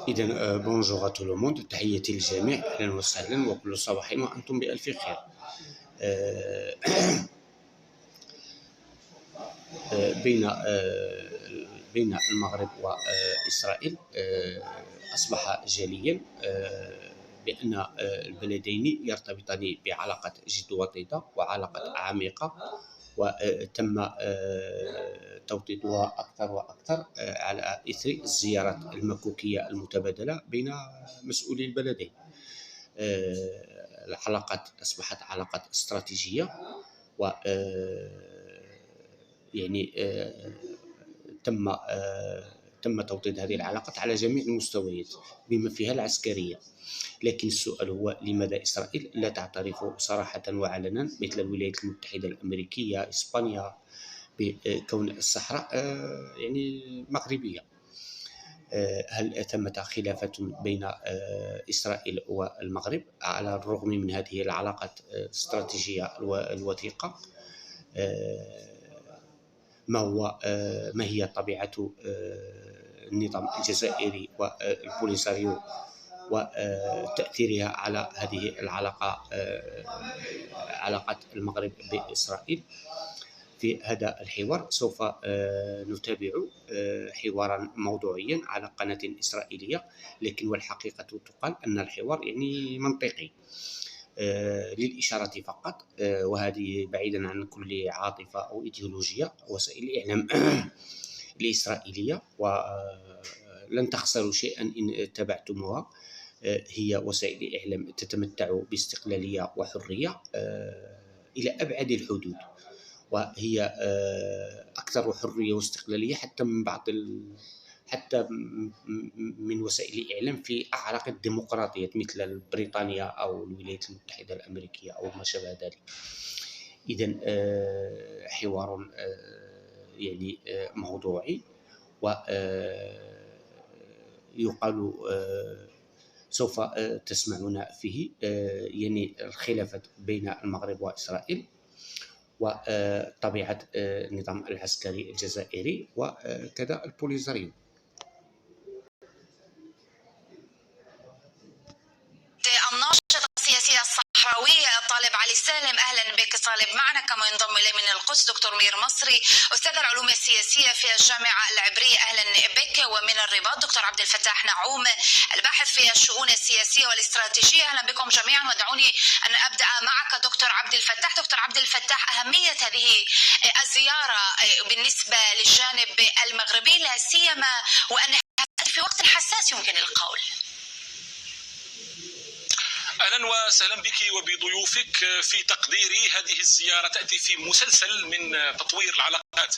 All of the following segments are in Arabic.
إذا بونجور ا تو لو موند، تحياتي للجميع، أهلا وسهلا وكل صباح وأنتم بألف خير. بين المغرب وإسرائيل أصبح جليا بأن البلدين يرتبطان بعلاقة جد وطيدة وعلاقة عميقة، وتم توطيدها أكثر وأكثر على إثر الزيارات المكوكية المتبادلة بين مسؤولي البلدين. العلاقات أصبحت علاقات استراتيجية، و يعني تم توطيد هذه العلاقات على جميع المستويات بما فيها العسكرية. لكن السؤال هو لماذا إسرائيل لا تعترف صراحة وعلنا مثل الولايات المتحدة الأمريكية، إسبانيا، بكون الصحراء يعني مغربية؟ هل ثمة خلافات بين إسرائيل والمغرب على الرغم من هذه العلاقات الاستراتيجية الوثيقة؟ ما هي طبيعة النظام الجزائري والبوليساريو وتأثيرها على هذه العلاقة، علاقة المغرب بإسرائيل؟ في هذا الحوار سوف نتابع حوارا موضوعيا على قناة إسرائيلية، لكن والحقيقة تقال أن الحوار يعني منطقي للإشارة فقط، وهذه بعيدا عن كل عاطفة أو إيديولوجيا. وسائل الإعلام الإسرائيلية ولن تخسروا شيئا إن تبعتموها، هي وسائل إعلام تتمتع باستقلالية وحرية إلى أبعد الحدود، وهي أكثر حرية واستقلالية حتى من من وسائل الإعلام في أعراق الديمقراطية مثل بريطانيا أو الولايات المتحدة الأمريكية أو ما شابه ذلك. إذن حوار يعني موضوعي، ويقال سوف تسمعون فيه يعني الخلافات بين المغرب وإسرائيل، وطبيعة النظام العسكري الجزائري، وكذا البوليساريو. الناشط السياسي الصحراوي طالب علي سالم، اهلا بك طالب. معنا كما ينضم الي من القدس دكتور منير مصري، استاذ العلوم السياسيه في الجامعه العبريه، اهلا بك. ومن الرباط دكتور عبد الفتاح نعوم، الباحث في الشؤون السياسيه والاستراتيجيه، اهلا بكم جميعا. ودعوني ان ابدا معك دكتور عبد الفتاح. دكتور عبد الفتاح، اهميه هذه الزياره بالنسبه للجانب المغربي، لا سيما وانها في وقت حساس يمكن القول. أهلا وسهلا بك وبضيوفك. في تقديري هذه الزيارة تأتي في مسلسل من تطوير العلاقات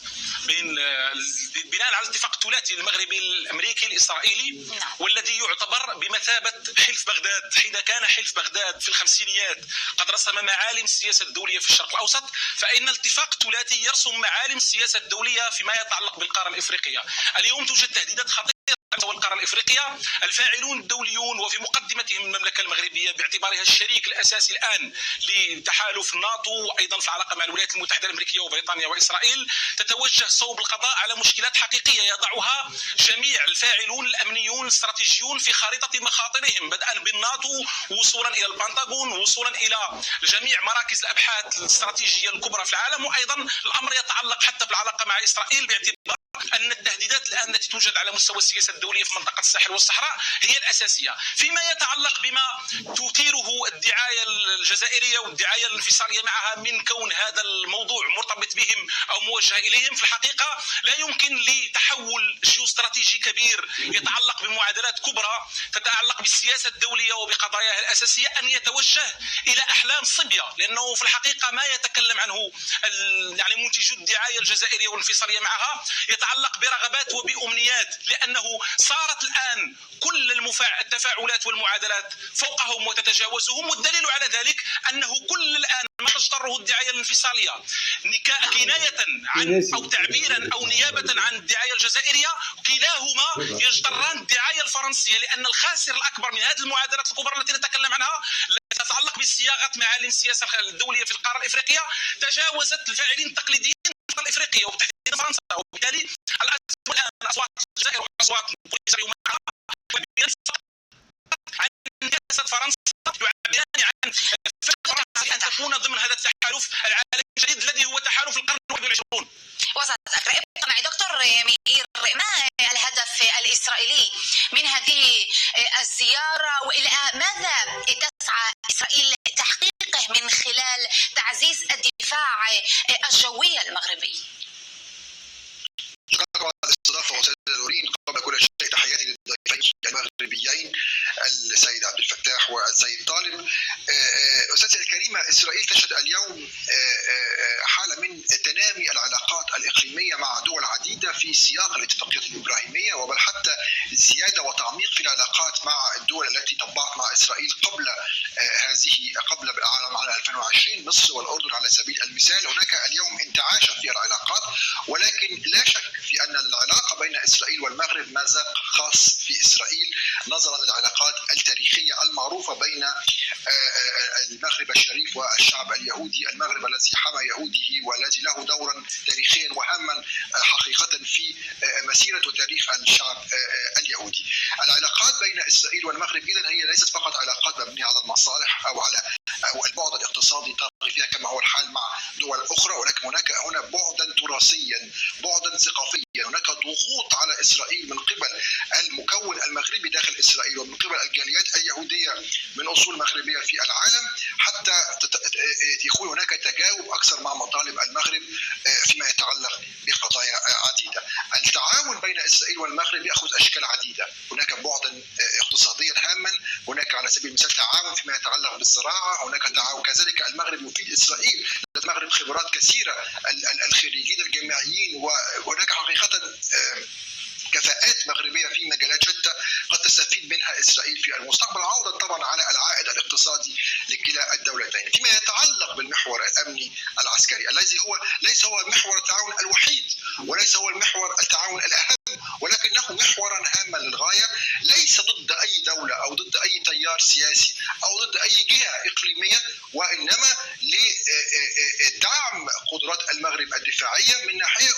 بناء على الاتفاق الثلاثي المغربي الأمريكي الإسرائيلي، والذي يعتبر بمثابة حلف بغداد. حين كان حلف بغداد في الخمسينيات قد رسم معالم السياسة الدولية في الشرق الأوسط، فإن الاتفاق الثلاثي يرسم معالم السياسة الدولية فيما يتعلق بالقارة الإفريقية. اليوم توجد تهديدات خطيرة على القارة الإفريقية. الفاعلون الدوليون وفي مقدمتهم المملكة المغربية باعتبارها الشريك الأساسي الآن لتحالف الناتو، وأيضا في العلاقة مع الولايات المتحدة الأمريكية وبريطانيا وإسرائيل، تتوجه صوب القضاء على مشكلات حقيقية يضعها جميع الفاعلون الأمنيون الاستراتيجيون في خارطة مخاطرهم، بدءا بالناتو وصولا إلى البنتاغون وصولا إلى جميع مراكز الأبحاث الاستراتيجية الكبرى في العالم. وأيضا الأمر يتعلق حتى بالعلاقة مع إسرائيل، باعتبار أن التهديدات الآن التي توجد على مستوى السياسة الدولية في منطقة الساحل والصحراء هي الأساسية. فيما يتعلق بما تثيره الدعاية الجزائرية والدعاية الانفصالية معها من كون هذا الموضوع مرتبط بهم أو موجه إليهم، في الحقيقة لا يمكن لتحول جيوستراتيجي كبير يتعلق بمعادلات كبرى تتعلق بالسياسة الدولية وبقضاياها الأساسية أن يتوجه إلى أحلام صبية، لأنه في الحقيقة ما يتكلم عنه يعني منتجو الدعاية الجزائرية والانفصالية معها يتعلق برغبات وبأمنيات، لأنه صارت الآن كل التفاعلات والمعادلات فوقهم وتتجاوزهم. والدليل على ذلك أنه كل الآن ما تجتره الدعاية الانفصالية كناية عن أو تعبيرا أو نيابة عن الدعاية الجزائرية، كلاهما يجتران الدعاية الفرنسية، لأن الخاسر الأكبر من هذه المعادلات الكبرى التي نتكلم عنها تتعلق بصياغة معالم السياسة الدولية في القارة الإفريقية تجاوزت الفاعلين التقليديين في الإفريقية وبالتحديد فرنسا. وبالتالي الآن أصوات الجزائر وأصوات البوليساريو عن سياسة فرنسا، يعبران عن فكرة أن تكون ضمن هذا التحالف العالمي الجديد الذي هو تحالف القرن 21. وسط ابقى معي دكتور مئير، ما الهدف الإسرائيلي من هذه الزيارة وإلى ماذا تسعى إسرائيل تحقيقه من خلال تعزيز الدفاع الجوي المغربي؟ شكرا على الاستضافة وسيد الأورين. قبل كل شيء تحياتي للضيفين المغربيين السيد عبد الفتاح والسيد طالب. أستاذتي الكريمة، إسرائيل تشهد اليوم حالة من تنامي العلاقات الإقليمية مع دول عديدة في سياق الاتفاقيات الإبراهيمية، وبل حتى زيادة وتعميق في العلاقات مع الدول التي طبعت مع إسرائيل قبل عام 2020، مصر والأردن على سبيل المثال. هناك اليوم انتعاشت في العلاقات، ولكن لا شك في أن العلاقة بين إسرائيل والمغرب مازال خاص في إسرائيل نظرا للعلاقات التاريخية المعروفة بين المغرب الشريف والشعب اليهودي، المغرب الذي حمى يهوده والذي له دورا تاريخيا وهاما حقيقة في مسيرة وتاريخ الشعب اليهودي. العلاقات بين إسرائيل والمغرب إذن هي ليست فقط علاقات مبنية على المصالح أو البعد الاقتصادي طاغي فيها كما هو الحال مع دول أخرى، ولكن هناك هنا بعدا تراثيا، بعدا ثقافيا. هناك ضغوط على إسرائيل من قبل المكون المغربي داخل إسرائيل ومن قبل الجاليات اليهودية من أصول مغربية في العالم، حتى يكون هناك تجاوب أكثر مع مطالب المغرب فيما يتعلق بقضايا عديدة. التعاون بين إسرائيل والمغرب يأخذ أشكال عديدة. هناك بعدا اقتصاديا هاما، هناك على سبيل المثال تعاون فيما يتعلق بالزراعة، هناك تعاون كذلك المغرب يفيد إسرائيل، المغرب خبرات كثيرة، الخريجين الجامعيين، وهناك حقيقة كفاءات مغربية في مجالات شتى قد تستفيد منها إسرائيل في المستقبل، عوضا طبعا على العائد الاقتصادي لكلا الدولتين. فيما يتعلق بالمحور الأمني العسكري الذي ليس هو محور التعاون الوحيد وليس هو المحور التعاون الأهم، ولكنه محورا هاما للغاية، ليس ضد أي دولة أو ضد أي تيار سياسي أو ضد أي جهة إقليمية، وإنما لدعم قدرات المغرب الدفاعية من ناحية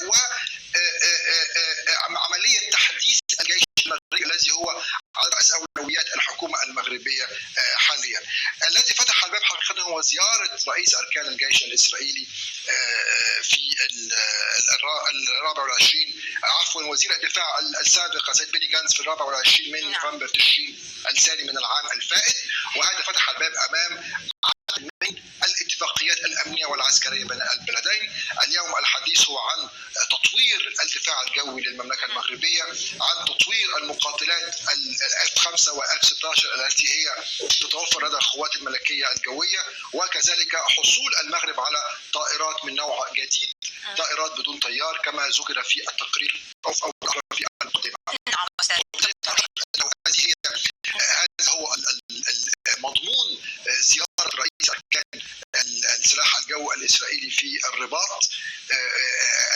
وعملية تحديث الجيش المغربي الذي هو على رأس أولويات الحكومة المغربية حاليا. الذي فتح الباب حقيقة هو زيارة رئيس أركان الجيش الإسرائيلي في 24 وزير الدفاع السابق سيد بني جانتس في 24 من نوفمبر تشرين الثاني من العام الفائت، وهذا فتح الباب أمام عدد من الاتفاقيات الأمنية والعسكرية بين البلدين. اليوم الحديث هو عن تطوير الدفاع الجوي للمملكة المغربية، عن تطوير المقاتلات F-5 و F-16 التي هي تتوفر لدى القوات الملكية الجوية، وكذلك حصول المغرب على طائرات من نوع جديد، طائرات بدون طيار كما ذكر في التقرير أو في المقدمة. هذا هو مضمون زيارة رئيس أركان السلاح الجوي الإسرائيلي في الرباط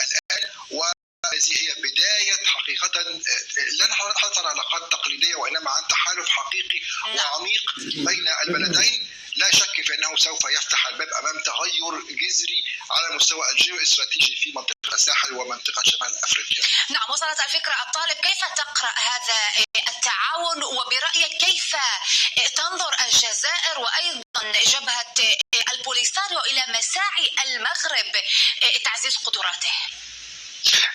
الآن، وهذه هي بداية حقيقة لن نحدث عن علاقات تقليدية وإنما عن تحالف حقيقي وعميق بين البلدين. لا شك في أنه سوف يفتح الباب أمام تغير جذري على المستوى الجيوستراتيجي في منطقة الساحل ومنطقة شمال أفريقيا. نعم، وصلت الفكرة. الطالب، كيف تقرأ هذا التعاون، وبرأيك كيف تنظر الجزائر وأيضا جبهة البوليساريو إلى مساعي المغرب تعزيز قدراته؟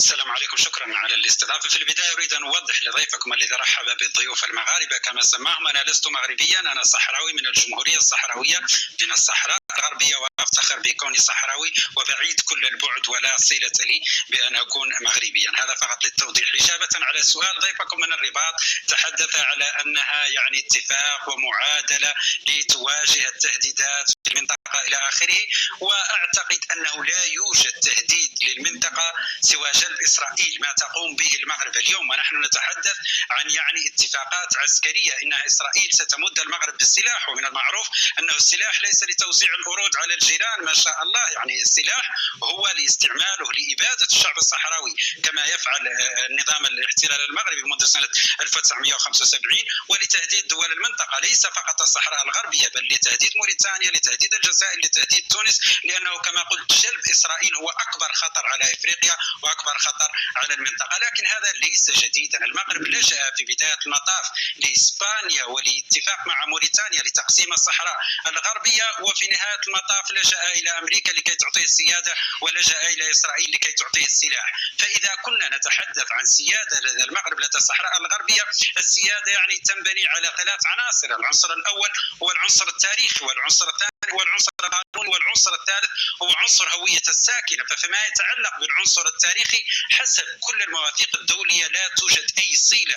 السلام عليكم، شكرا على الاستضافة. في البداية أريد أن أوضح لضيفكم الذي رحب بالضيوف المغاربة كما سماهم، أنا لست مغربيا، أنا صحراوي من الجمهورية الصحراوية من الصحراء الغربية، وأفتخر بكوني صحراوي وبعيد كل البعد ولا صلة لي بأن أكون مغربيا. هذا فقط للتوضيح. إجابة على سؤال ضيفكم من الرباط، تحدث على أنها يعني اتفاق ومعادلة لتواجه التهديدات في المنطقة إلى آخره، وأعتقد أنه لا يوجد تهديد للمنطقة سوى جلب إسرائيل ما تقوم به المغرب اليوم. ونحن نتحدث عن يعني اتفاقات عسكرية، إنها إسرائيل ستمد المغرب بالسلاح، ومن المعروف أنه السلاح ليس لتوزيع الأرود على الجيران ما شاء الله، يعني السلاح هو لاستعماله لإبادة الشعب الصحراوي كما يفعل النظام الاحتلال المغربي منذ سنة 1975، ولتهديد دول المنطقة، ليس فقط الصحراء الغربية بل لتهديد موريتانيا، لتهديد الجزائر الوسائل لتهديد تونس، لأنه كما قلت جلب إسرائيل هو أكبر خطر على إفريقيا وأكبر خطر على المنطقة. لكن هذا ليس جديدا. المغرب لجأ في بداية المطاف لإسبانيا ولاتفاق مع موريتانيا لتقسيم الصحراء الغربية، وفي نهاية المطاف لجأ إلى أمريكا لكي تعطيه السيادة ولجأ إلى إسرائيل لكي تعطيه السلاح. فإذا كنا نتحدث عن سيادة لدى المغرب لدى الصحراء الغربية، السيادة يعني تنبني على 3 عناصر. العنصر الأول هو العنصر التاريخي، والعنصر الثاني هو العنصر القانوني، والعنصر الثالث هو عنصر هوية الساكنة. ففيما يتعلق بالعنصر التاريخي، حسب كل المواثيق الدولية لا توجد أي صلة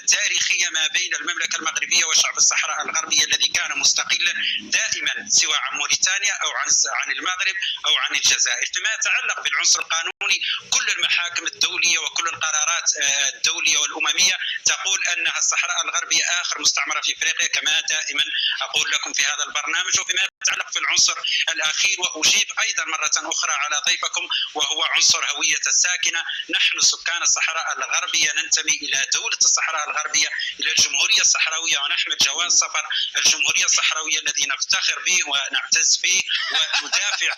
تاريخية ما بين المملكة المغربية وشعب الصحراء الغربية الذي كان مستقلا دائما سواء عن موريتانيا أو عن المغرب أو عن الجزائر. فيما يتعلق بالعنصر القانوني، كل المحاكم الدولية وكل القرارات الدولية والأممية تقول أن الصحراء الغربية آخر مستعمرة في إفريقيا، كما دائما أقول لكم في هذا البرنامج. وفيما يتعلق في العنصر الأخير، وأجيب أيضا مرة أخرى على ضيفكم، وهو عنصر هوية الساكنة. نحن سكان الصحراء الغربية ننتمي إلى دولة الصحراء الغربية، إلى الجمهورية الصحراوية، ونحمل جواز سفر الجمهورية الصحراوية الذي نفتخر به ونعتز به وندافع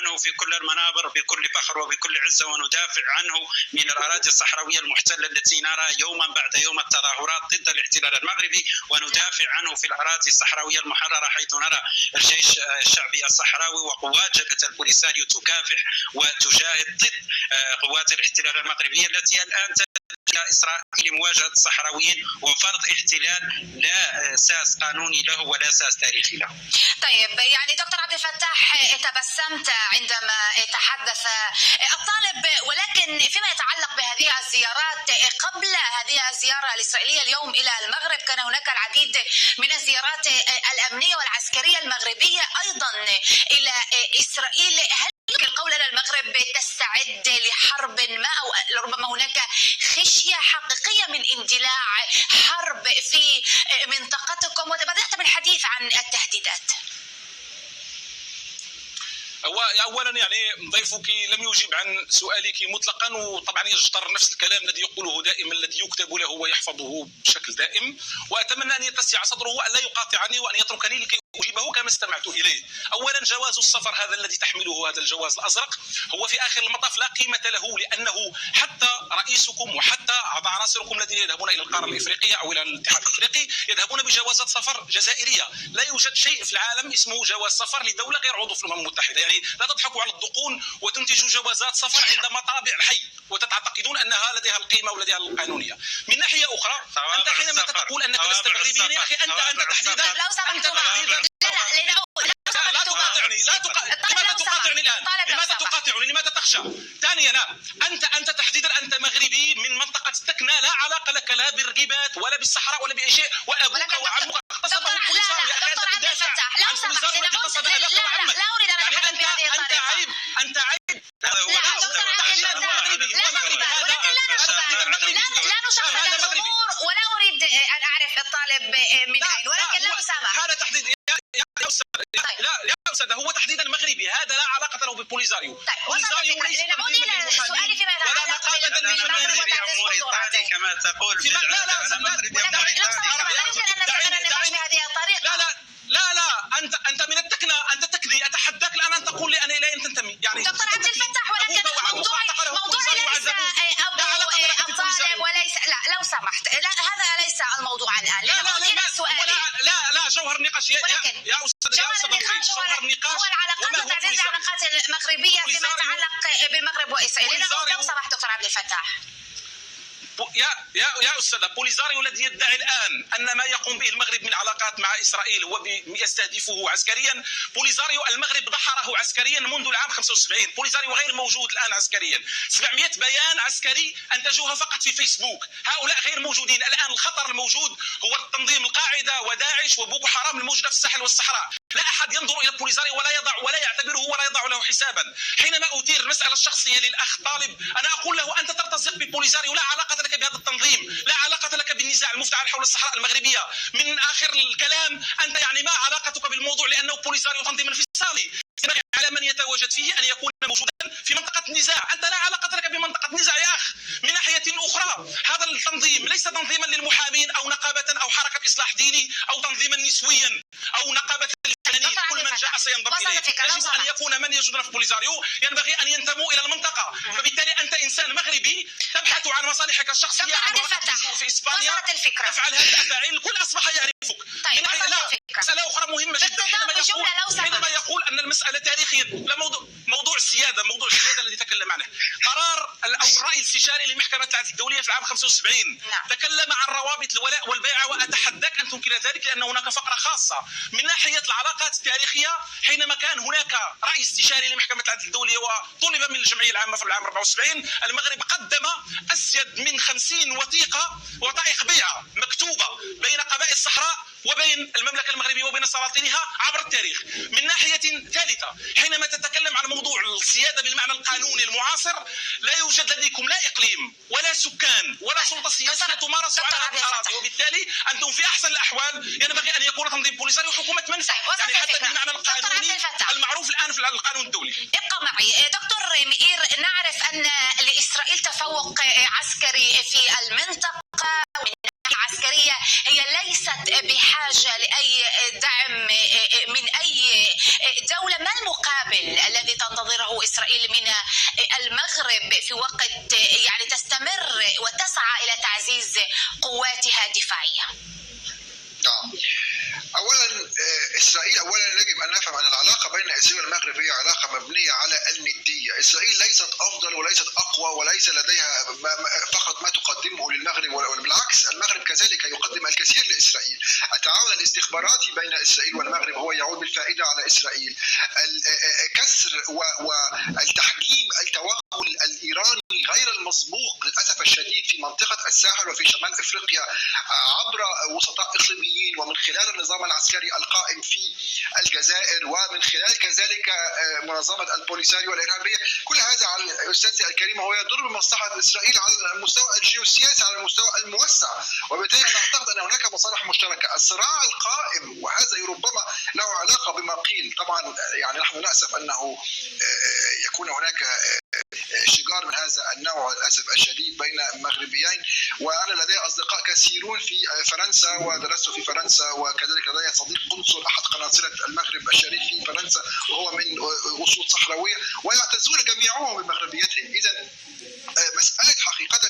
عنه في كل المنابر بكل فخر وبكل عزة، وندافع عنه من الأراضي الصحراوية المحتلة التي نرى يوما بعد يوم التظاهرات ضد الاحتلال المغربي، وندافع عنه في الأراضي الصحراوية المحررة، حيث نرى الجيش الشعبي الصحراوي وقوات جبهة البوليساريو تكافح وتجاهد ضد قوات الاحتلال المغربية التي الآن إلى إسرائيل لمواجهة الصحراويين وفرض احتلال لا أساس قانوني له ولا أساس تاريخي له. طيب، يعني دكتور عبد الفتاح تبسمت عندما تحدث الطالب، ولكن فيما يتعلق بهذه الزيارات، قبل هذه الزيارة الإسرائيلية اليوم إلى المغرب كان هناك العديد من الزيارات الأمنية والعسكرية المغربية أيضا إلى إسرائيل. هل يمكن القول أن المغرب تستعد لحرب ما، أو ربما هناك خشية حقيقية من اندلاع حرب في منطقتكم؟ وبدأت بالحديث عن التهديدات. اولا يعني ضيفك لم يجيب عن سؤالك مطلقا، وطبعا يجتر نفس الكلام الذي يقوله دائما، الذي يكتب له ويحفظه بشكل دائم، واتمنى ان يتسع صدره وان لا يقاطعني وان يتركني لكي اجيبه كما استمعت اليه. اولا، جواز السفر هذا الذي تحمله هذا الجواز الازرق هو في اخر المطاف لا قيمه له، لانه حتى رئيسكم وحتى عناصركم الذين يذهبون الى القاره الافريقيه او الى الاتحاد الافريقي يذهبون بجوازات سفر جزائريه. لا يوجد شيء في العالم اسمه جواز سفر لدوله غير عضو في الامم المتحده. يعني لا تضحكوا على الدقون وتنتجوا جوازات سفر عند مطابع الحي وتعتقدون انها لديها القيمه ولديها القانونيه. من ناحيه اخرى، انت حينما تقول انك لست مغربيا، يا اخي انت تحديدا لا تقاطعني، لماذا تقاطعني الان؟ لماذا تقاطعني؟ لماذا تخشى؟ ثانيا، انت تحديدا انت مغربي من منطقه التكنى، لا علاقه لك لا بالرباط ولا بالصحراء ولا باي شيء، وابوك وعمك اغتصبه البوليساريو. يا اخي انت تدافع عن البوليساريو الذي اغتصب اباك وعمك. يعني انت عيب تحديدا هو مغربي، لا نشخص الامور، ولا اريد ان اعرف الطالب من اين، ولكن لا اسامح. هذا تحديد يا أستاذ، هو تحديدا مغربي، هذا لا علاقة له بالبوليساريو. بوليساريو ليس تنظيما للمحامين ولا نقابة للمغرب وتعزيز قدراته كما تقول. انت من التكنى، انت تكذي. اتحداك الان ان تقول لي انا الى اين تنتمي. يعني دكتور عبد الفتاح، ولكن موضوعي ليس ابو الطالب وليس، لا لو سمحت، لا هذا ليس الموضوع الان. لا جوهر النقاش يا استاذ، جوهر النقاش هو العلاقات وتعزيز العلاقات المغربيه فيما يتعلق بالمغرب واسرائيل. لو سمحت دكتور عبد الفتاح. يا أستاذ، بوليساريو الذي يدعي الآن أن ما يقوم به المغرب من علاقات مع إسرائيل هو يستهدفه عسكريا. بوليساريو المغرب دحره عسكريا منذ العام 75. بوليساريو غير موجود الآن عسكريا. 700 بيان عسكري أنتجوها فقط في فيسبوك. هؤلاء غير موجودين الآن. الخطر الموجود هو التنظيم القاعدة وداعش وبوكو حرام الموجودة في الساحل والصحراء. لا أحد ينظر إلى بوليساريو ولا يعتبره ولا يضع له حسابا. حينما أثير المسألة الشخصية للأخ طالب، أنا أقول له أنت ترتزق ببوليساريو، لا علاقة لك بهذا التنظيم، لا علاقة لك بالنزاع المفتعل حول الصحراء المغربية. من آخر الكلام، أنت يعني ما علاقتك بالموضوع؟ لأنه بوليساريو تنظيم انفصالي، على من يتواجد فيه أن يكون موجودا في منطقة النزاع. أنت لا علاقة لك بمنطقة نزاع يا أخ. من ناحية أخرى، هذا التنظيم ليس تنظيما للمحامين أو نقابة أو حركة إصلاح ديني أو تنظيما نسويا أو نقابة للفنانين. ينضم اليه، يجب ان يكون من يوجدون في بوليزاريو ينبغي ان ينتموا الى المنطقه، فبالتالي انت انسان مغربي تبحث عن مصالحك الشخصيه عبر في اسبانيا، تفعل هذه الافاعيل، الكل اصبح يعرفك. طيب مساله اخرى مهمه جدا حينما يقول ان المساله تاريخيه، لا موضوع السياده، الذي تكلم عنه قرار او الراي الاستشاري لمحكمه العدل الدوليه في العام 75 تكلم عن روابط الولاء والبيع، واتحداك ان تنكر ذلك لان هناك فقره خاصه من ناحيه العلاقات التاريخيه. حينما كان هناك راي استشاري لمحكمه العدل الدوليه وطلب من الجمعيه العامه في العام 74، المغرب قدم ازيد من 50 وثائق بيعه مكتوبه بين قبائل الصحراء وبين المملكه المغربيه وبين سلاطينها عبر التاريخ. من ناحيه ثالثه، حينما تتكلم عن موضوع السياده بالمعنى القانوني المعاصر، لا يوجد لديكم لا اقليم ولا سكان ولا سلطه سياسيه تمارس على هذه الاراضي، وبالتالي انتم في احسن الاحوال ينبغي ان يكون تنظيم بوليساري وحكومه منفى، يعني حتى بالمعنى القانوني المعروف الان في القانون الدولي. ابقى معي دكتور مئير. نعرف ان لاسرائيل تفوق عسكري في المنطقه، عسكرية هي ليست بحاجة لأي دعم من أي دولة. ما المقابل الذي تنتظره إسرائيل من المغرب في وقت يعني تستمر وتسعى إلى تعزيز قواتها الدفاعية؟ نعم. اولا اسرائيل، يجب ان نفهم ان العلاقه بين اسرائيل والمغرب هي علاقه مبنيه على النديه. اسرائيل ليست افضل وليست اقوى وليس لديها فقط ما تقدمه للمغرب، وبالعكس المغرب كذلك يقدم الكثير لاسرائيل. التعاون الاستخباراتي بين اسرائيل والمغرب هو يعود بالفائده على اسرائيل. كسر والتحجيم التوغل الايراني غير المسبوق للاسف الشديد في منطقه الساحل وفي شمال افريقيا عبر وسطاء اقليميين ومن خلال النظام العسكري القائم في الجزائر ومن خلال كذلك منظمه البوليساريو الارهابيه، كل هذا على استاذي الكريم هو يضر بمصلحه اسرائيل على المستوى الجيوسياسي، على المستوى الموسع، وبالتالي نعتقد ان هناك مصالح مشتركه. الصراع القائم وهذا ربما له علاقه بما قيل، طبعا يعني نحن ناسف انه يكون هناك شجار من هذا النوع للاسف الشديد بين مغربيين، وانا لدي اصدقاء كثيرون في فرنسا ودرست في فرنسا، وكذلك لدي صديق قنصل احد قناصله المغرب الشريف في فرنسا وهو من اصول صحراويه، ويعتزون جميعهم بمغربيتهم. اذا مساله حقيقه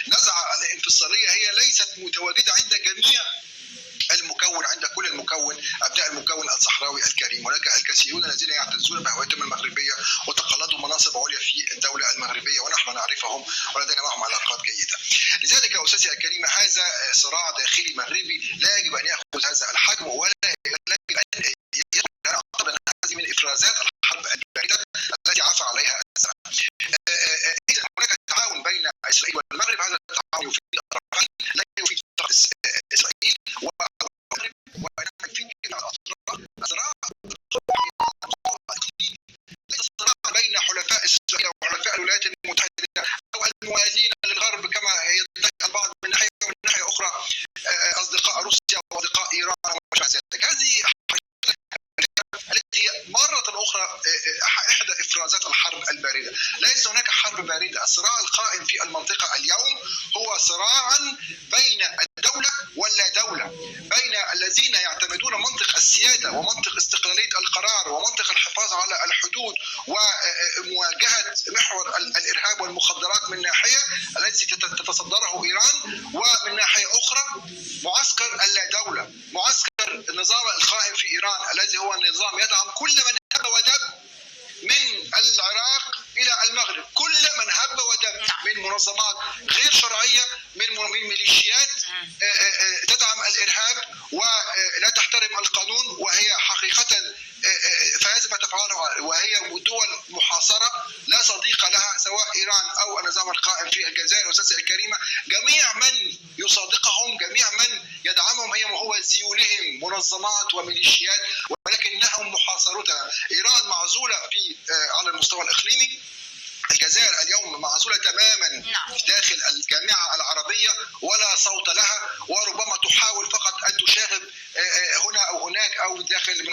النزعه الانفصاليه هي ليست متواجده عند جميع المكون، عند كل المكون ابناء المكون الصحراوي الكريم. هناك الكثيرون الذين يعتزون بهويتهم المغربيه وتقلدوا مناصب عليا في الدوله المغربيه، ونحن نعرفهم ولدينا معهم علاقات جيده. لذلك يا استاذي الكريم هذا صراع داخلي مغربي لا يجب ان ياخذ هذا الحجم، ولا يجب ان يعتبر هذه من افرازات الحرب البارده التي عفى عليها الزمن. اذا هناك تعاون بين اسرائيل والمغرب، هذا التعاون يفيد الطرفين لا يفيد اسرائيل والمغرب وينفع في كلا الاطراف. الصراع ليس صراعا بين حلفاء اسرائيل وحلفاء الولايات المتحده او الموالين للغرب كما يدعي البعض من ناحيه، ومن ناحيه اخرى اصدقاء روسيا واصدقاء ايران وما شابه ذلك. هذه التي مرة أخرى إحدى إفرازات الحرب الباردة. ليس هناك حرب باردة، الصراع القائم في المنطقة اليوم هو صراعا بين الدولة واللا دولة، بين الذين يعتمدون منطق السيادة ومنطق استقلالية القرار ومنطق الحفاظ على الحدود ومواجهة محور الإرهاب والمخدرات من ناحية الذي تتصدره إيران، ومن ناحية أخرى معسكر اللا دولة، معسكر النظام القائم في إيران الذي هو النظام يدعم كل من هب ودب من العراق إلى المغرب، كل من هب ودب من منظمات غير شرعية، من ميليشيات تدعم الإرهاب ولا تحترم القانون، وهي حقيقة فهذا ما تفعله، وهي دول محاصرة لا صديق لها سواء إيران أو النظام القائم في الجزائر. أستاذ الكريمة جميع من يصادقهم، جميع من يدعمهم هو ذيولهم منظمات وميليشيات، ولكنهم محاصرون. إيران معزولة على المستوى الإقليمي، الجزائر اليوم معزولة تماما داخل الجامعة العربية ولا صوت لها، وربما تحاول فقط أن تشاغب هنا أو هناك أو داخل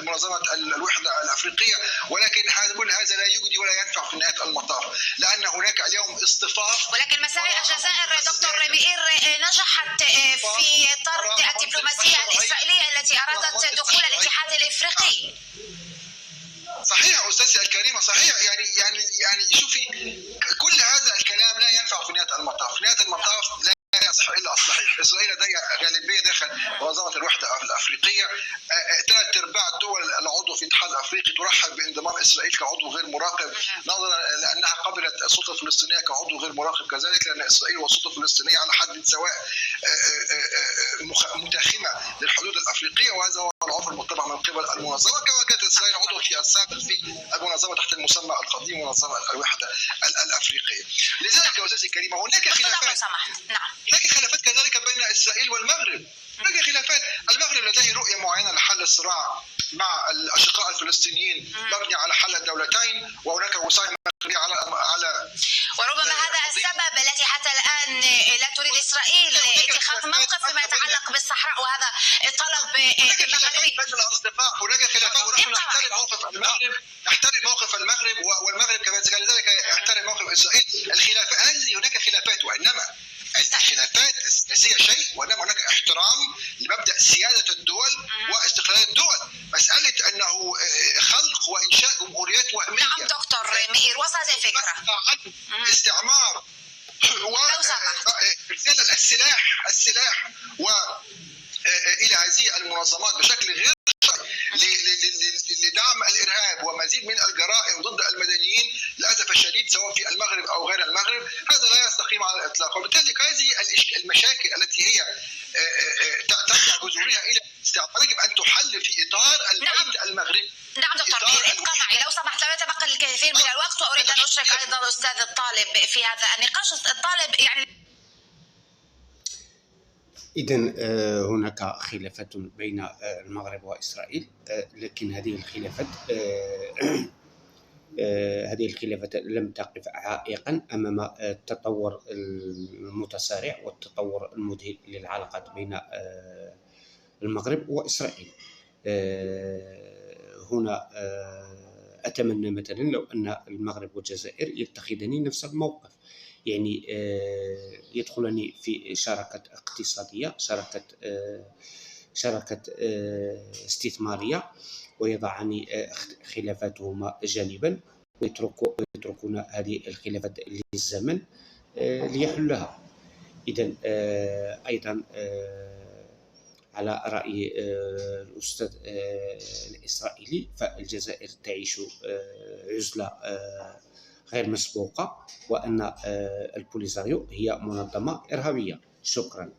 منظمة الوحدة الأفريقية، ولكن كل هذا لا يجدي ولا ينفع في نهاية المطاف، لأن هناك هناك اليوم اصطفاف. ولكن مساء الجزائر دكتور مئير نجحت في طرد الدبلوماسية الإسرائيلية التي أرادت دخول الاتحاد الإفريقي. صحيح أستاذتي الكريمة، صحيح. يعني شوفي، كل هذا الكلام لا ينفع في نهاية المطاف. في نهاية المطاف لا يصح إلا الصحيح. إسرائيل لديها غالبية داخل منظمة الوحدة الأفريقية. 3/4 الدول العضو في الاتحاد الأفريقي ترحب بانضمام إسرائيل كعضو غير مراقب، نظرا لأنها قبلت السلطة الفلسطينية كعضو غير مراقب كذلك، لأن إسرائيل والسلطة الفلسطينية على حد سواء متاخمة للحدود الأفريقية، وهذا هو العرف المتبع من قبل المنظمة، كما كانت إسرائيل عضو في السابق في المنظمة تحت المسمى القديم منظمة الوحدة الأفريقية. لذلك يا أستاذتي الكريمة هناك خلافات. هناك خلافات كذلك بين إسرائيل والمغرب. هناك خلافات. المغرب لديه رؤية معينة لحل الصراع مع الأشقاء الفلسطينيين مبني على حل الدولتين، وهناك وسائل مغربية على وربما هذا السبب التي حتى الآن لا تريد إسرائيل اتخاذ موقف فيما يتعلق بالصحراء، وهذا طلب مغربي. بين الأصدقاء هناك خلافات، ونحن نحترم موقف المغرب، نحترم موقف المغرب، والمغرب كذلك يحترم موقف إسرائيل. الخلافات هذه، هناك خلافات، وإنما الخلافات السياسية شيء، وإنما هناك احترام لمبدأ سيادة الدول واستقلال الدول. مسألة أنه خلق وإنشاء جمهوريات وهمية. نعم دكتور مئير، وصلت الفكرة. استعمار وإرسال السلاح وإلى هذه المنظمات بشكل غير لدعم الإرهاب ومزيد من الجرائم ضد المدنيين للأسف الشديد سواء في المغرب أو غير المغرب، هذا لا يستقيم على الإطلاق. وبالتالي هذه المشاكل التي هي ترجع جذورها إلى الاستعمار يجب أن تحل في إطار البيت المغربي. نعم دكتور مئير، ابقى معي لو سمحت، لا يتبقى الكثير من الوقت، وأريد أن أشرك أيضا الأستاذ الطالب في هذا النقاش. الطالب يعني إذن هناك خلافات بين المغرب وإسرائيل، لكن هذه الخلافات لم تقف عائقا أمام التطور المتسارع والتطور المذهل للعلاقات بين المغرب وإسرائيل. هنا أتمنى مثلا لو أن المغرب والجزائر يتخذان نفس الموقف، يعني يدخلان في شراكة اقتصادية، شراكة استثمارية، ويضعان خلافاتهما جانبا ويتركون هذه الخلافات للزمن ليحلها. إذن أيضا على رأي الأستاذ الإسرائيلي، فالجزائر تعيش عزلة غير مسبوقة، وأن البوليساريو هي منظمة إرهابية. شكرا.